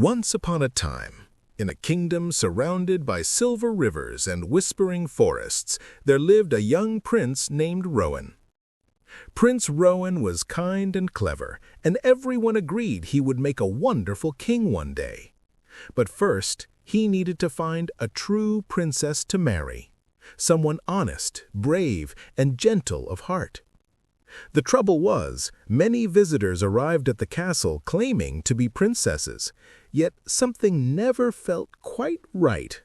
Once upon a time, in a kingdom surrounded by silver rivers and whispering forests, there lived a young prince named Rowan. Prince Rowan was kind and clever, and everyone agreed he would make a wonderful king one day. But first, he needed to find a true princess to marry, someone honest, brave, and gentle of heart. The trouble was, many visitors arrived at the castle claiming to be princesses, yet something never felt quite right.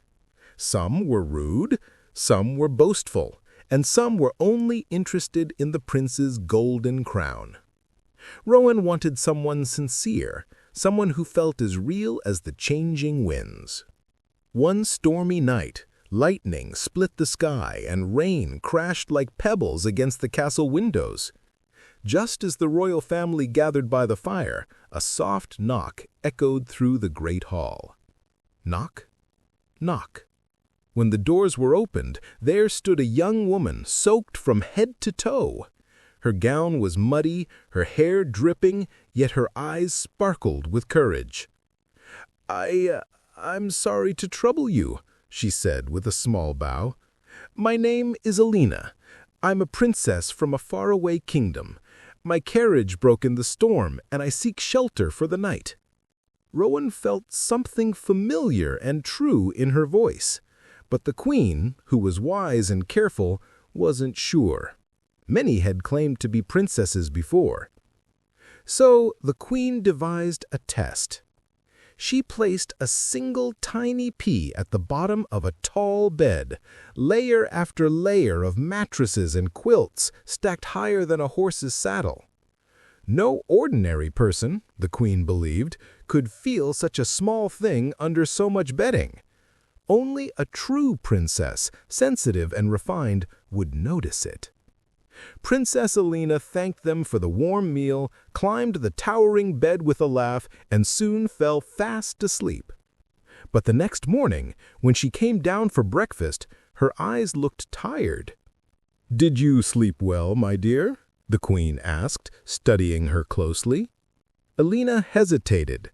Some were rude, some were boastful, and some were only interested in the prince's golden crown. Rowan wanted someone sincere, someone who felt as real as the changing winds. One stormy night, lightning split the sky and rain crashed like pebbles against the castle windows. Just as the royal family gathered by the fire, a soft knock echoed through the great hall. Knock, knock. When the doors were opened, there stood a young woman soaked from head to toe. Her gown was muddy, her hair dripping, yet her eyes sparkled with courage. I'm sorry to trouble you," she said with a small bow. "My name is Alina. I'm a princess from a faraway kingdom. My carriage broke in the storm, and I seek shelter for the night." Rowan felt something familiar and true in her voice, but the queen, who was wise and careful, wasn't sure. Many had claimed to be princesses before. So the queen devised a test. She placed a single tiny pea at the bottom of a tall bed, layer after layer of mattresses and quilts stacked higher than a horse's saddle. No ordinary person, the queen believed, could feel such a small thing under so much bedding. Only a true princess, sensitive and refined, would notice it. Princess Alina thanked them for the warm meal, climbed the towering bed with a laugh, and soon fell fast asleep. But the next morning, when she came down for breakfast, her eyes looked tired. "Did you sleep well, my dear?" the queen asked, studying her closely. Alina hesitated.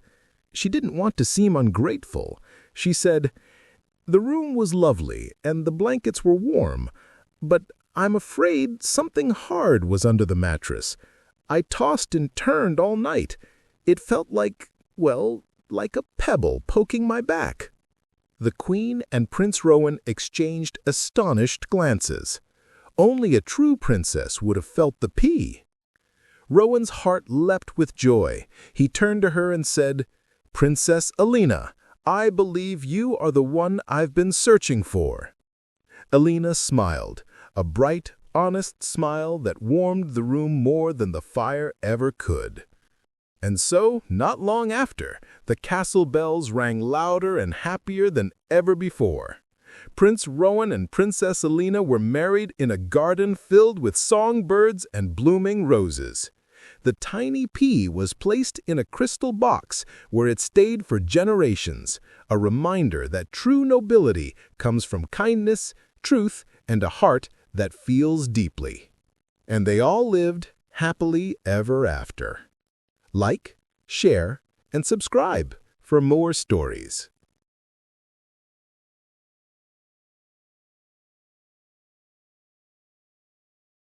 She didn't want to seem ungrateful. She said, "The room was lovely, and the blankets were warm, but I'm afraid something hard was under the mattress. I tossed and turned all night. It felt like a pebble poking my back." The queen and Prince Rowan exchanged astonished glances. Only a true princess would have felt the pea. Rowan's heart leapt with joy. He turned to her and said, "Princess Alina, I believe you are the one I've been searching for." Alina smiled, a bright, honest smile that warmed the room more than the fire ever could. And so, not long after, the castle bells rang louder and happier than ever before. Prince Rowan and Princess Alina were married in a garden filled with songbirds and blooming roses. The tiny pea was placed in a crystal box where it stayed for generations, a reminder that true nobility comes from kindness, truth, and a heart that feels deeply. And they all lived happily ever after. Like, share, and subscribe for more stories.